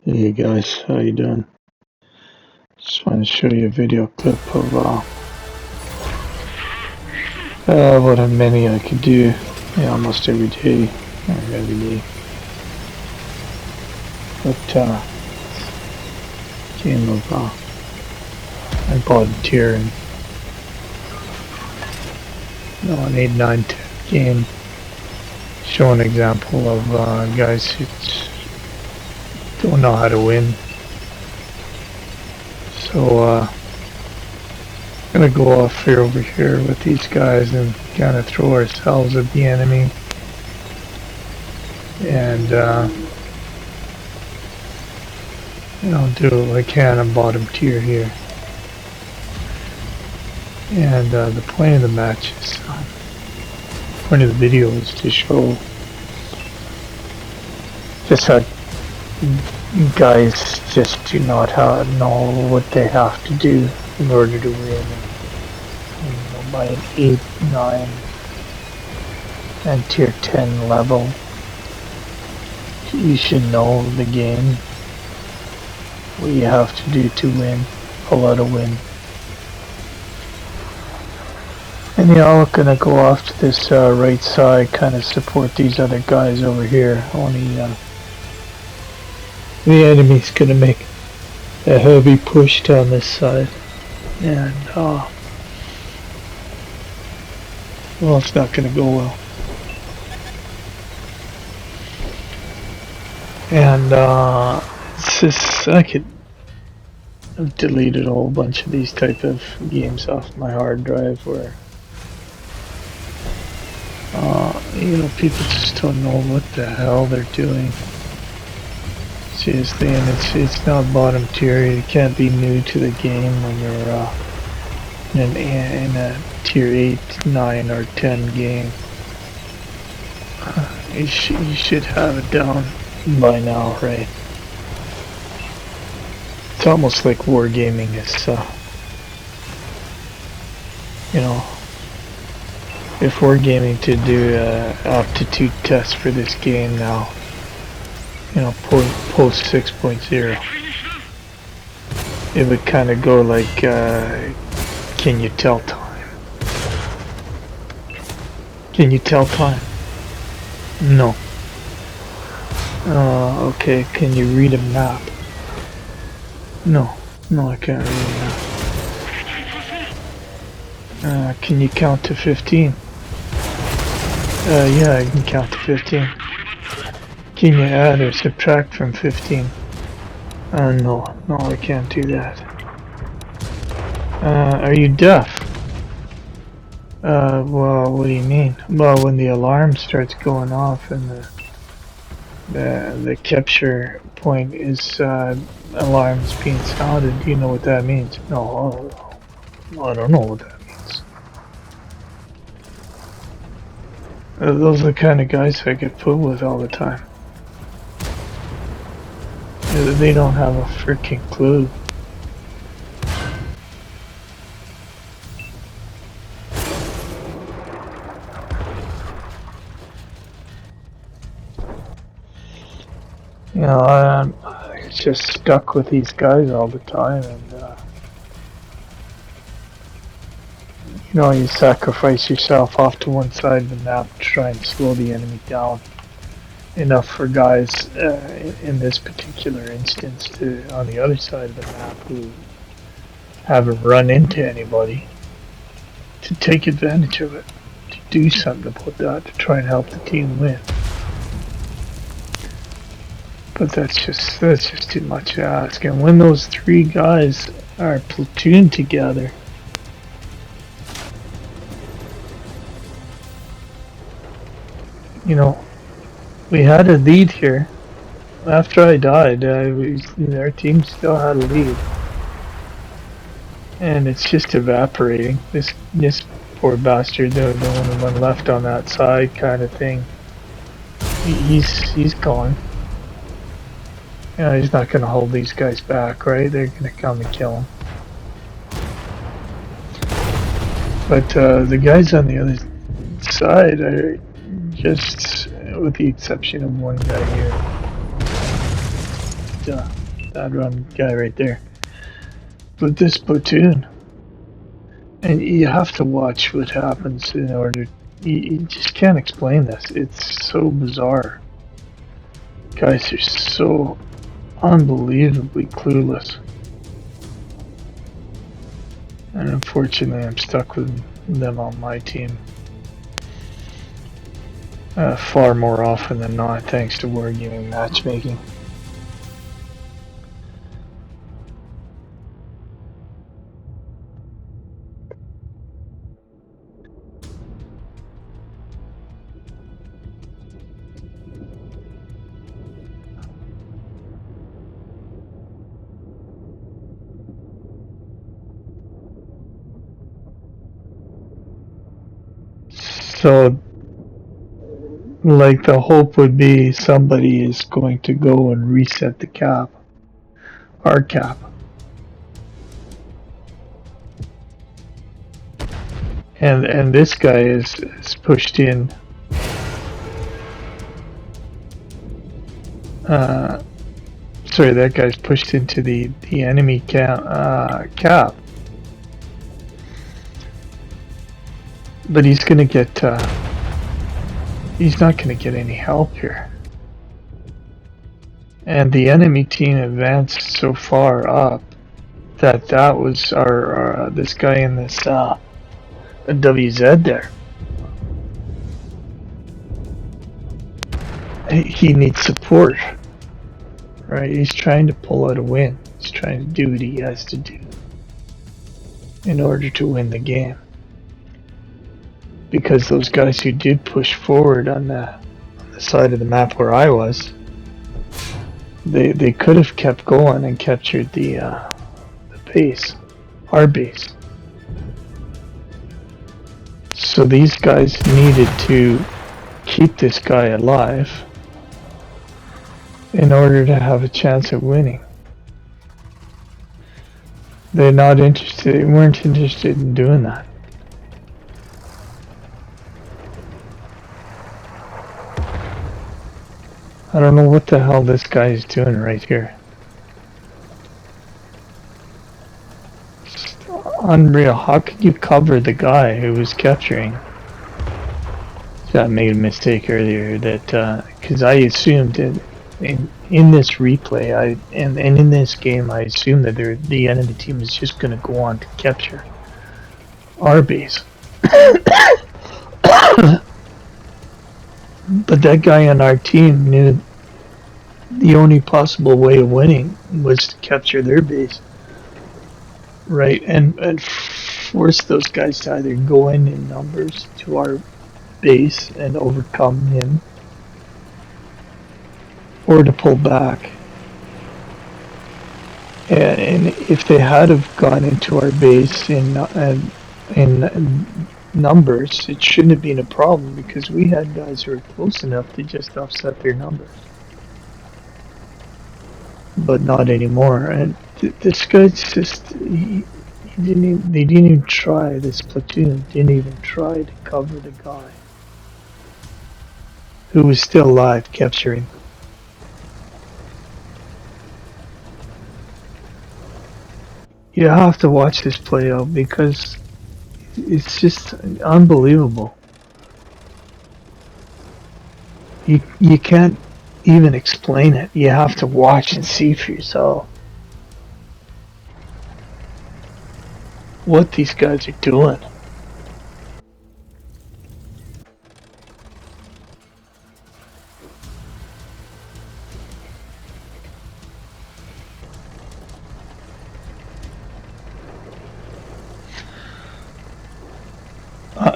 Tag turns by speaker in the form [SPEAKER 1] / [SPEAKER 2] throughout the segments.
[SPEAKER 1] Hey guys, how you doing? Just want to show you a video clip of what a many I could do almost every day, or every day. But game of I bought a tier and an 8, 9, 10 game. Show an example of guys who don't know how to win. So gonna go off here over here with these guys and kind of throw ourselves at the enemy and do what I can on bottom tier here. And the point of the match is, point of the video is to show just how guys just do not know what they have to do in order to win. By an 8, 9, and tier 10 level, you should know the game, what you have to do to win, pull out a win. And we're gonna go off to this right side, kind of support these other guys over here. Only the enemy's gonna make a heavy push down this side, and well, it's not gonna go well. And it's just, I've deleted a whole bunch of these type of games off my hard drive where people just don't know what the hell they're doing. Seriously, and it's not bottom tier. You can't be new to the game when you're in a tier 8, 9, or 10 game. You should have it down by now, right? It's almost like wargaming is, if wargaming to do an aptitude test for this game now, post 6.0, it would kind of go like, can you tell time? Can you tell time? No. Okay, can you read a map? No, I can't read a map. Can you count to 15? Yeah, I can count to 15. Can you add or subtract from 15? No, I can't do that. Are you deaf? Well, what do you mean? Well, when the alarm starts going off and the capture point is alarms being sounded, do you know what that means? No, I don't know what that means. Those are the kind of guys I get put with all the time. They don't have a freaking clue. I'm just stuck with these guys all the time, and you sacrifice yourself off to one side of the map to try and slow the enemy down enough for guys in this particular instance on the other side of the map who haven't run into anybody to take advantage of it, to do something about that, to try and help the team win. But that's just too much to ask. And when those three guys are platooned together, we had a lead here. After I died, our team still had a lead, and it's just evaporating. This poor bastard, the only one left on that side, kind of thing. He's gone. He's not going to hold these guys back, right? They're going to come and kill him. But the guys on the other side are just, with the exception of one guy here, that run guy right there. But this platoon, and you have to watch what happens in order. You just can't explain this. It's so bizarre. Guys are so unbelievably clueless. And unfortunately, I'm stuck with them on my team. Far more often than not, thanks to wargaming matchmaking. So, like, the hope would be somebody is going to go and reset the cap, our cap. And this guy is pushed in. Sorry, that guy's pushed into the enemy cap. But he's gonna get. He's not gonna get any help here. And the enemy team advanced so far up that was our this guy in this WZ there. He needs support, right? He's trying to pull out a win. He's trying to do what he has to do in order to win the game. Because those guys who did push forward on the side of the map where I was, they could have kept going and captured the base, our base. So these guys needed to keep this guy alive in order to have a chance at winning. They weren't interested in doing that. I don't know what the hell this guy is doing right here. It's unreal. How could you cover the guy who was capturing? I made a mistake earlier that because I assumed that in this replay and in this game I assumed that the enemy team is just going to go on to capture our base. But that guy on our team knew the only possible way of winning was to capture their base, right? And force those guys to either go in numbers to our base and overcome him, or to pull back. And if they had have gone into our base in numbers, it shouldn't have been a problem because we had guys who were close enough to just offset their numbers. But not anymore. And this guy's just they didn't even try. This platoon didn't even try to cover the guy who was still alive, capturing. You have to watch this play out because it's just unbelievable. You can't even explain it. You have to watch and see for yourself what these guys are doing.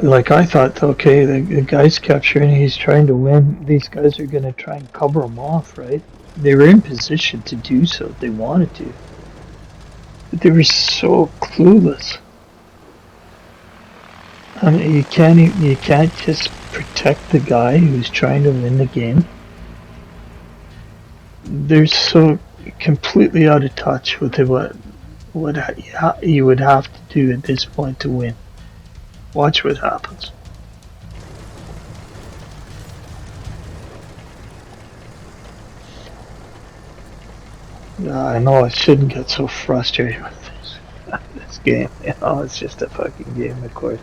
[SPEAKER 1] Like I thought, okay, the guy's capturing, he's trying to win. These guys are going to try and cover him off, right? They were in position to do so if they wanted to. But they were so clueless. I mean, you can't just protect the guy who's trying to win the game. They're so completely out of touch with what you would have to do at this point to win. Watch what happens. I know I shouldn't get so frustrated with this game. You know, it's just a fucking game, of course.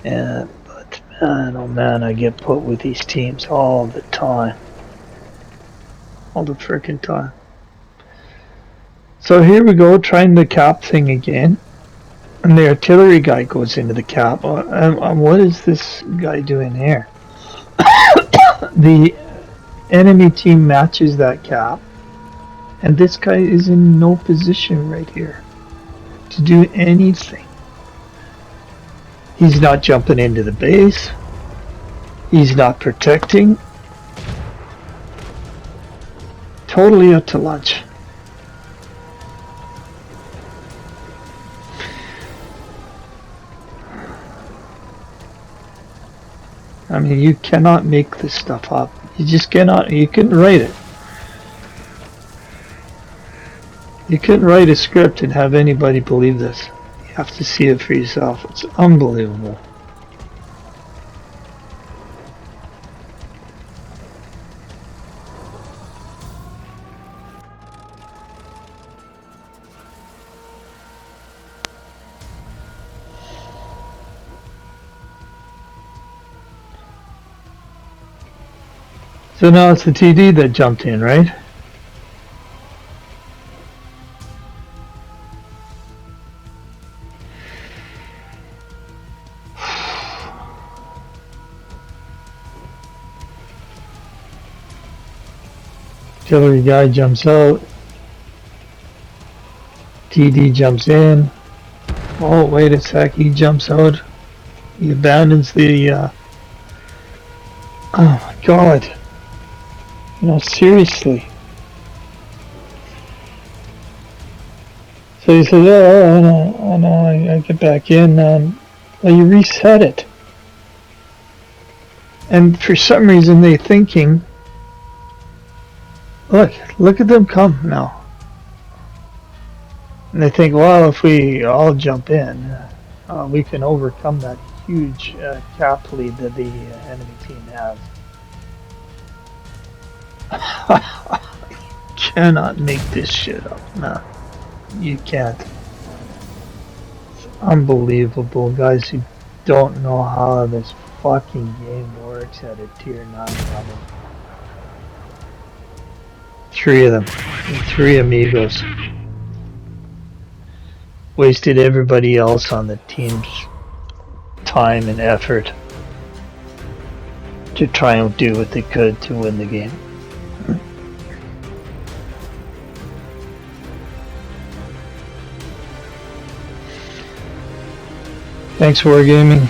[SPEAKER 1] And but man, oh man, I get put with these teams all the time, all the freaking time. So here we go, trying the cap thing again, and the artillery guy goes into the cap. What is this guy doing here? The enemy team matches that cap, and this guy is in no position right here to do anything. He's not jumping into the base. He's not protecting. Totally out to lunch. I mean, you cannot make this stuff up. You just cannot. You couldn't write it. You couldn't write a script and have anybody believe this. You have to see it for yourself. It's unbelievable. So now it's the TD that jumped in, right? Artillery guy jumps out. TD jumps in. Oh, wait a sec. He jumps out. He abandons the... Oh my god. You know, seriously. So he says, oh no, I get back in. Well, you reset it. And for some reason they're thinking, look at them come now. And they think, well, if we all jump in, we can overcome that huge cap lead that the enemy team has. You cannot make this shit up. No, you can't. It's unbelievable, guys who don't know how this fucking game works at a tier 9 level. 3 of them. 3 amigos. Wasted everybody else on the team's time and effort to try and do what they could to win the game. Thanks, Wargaming.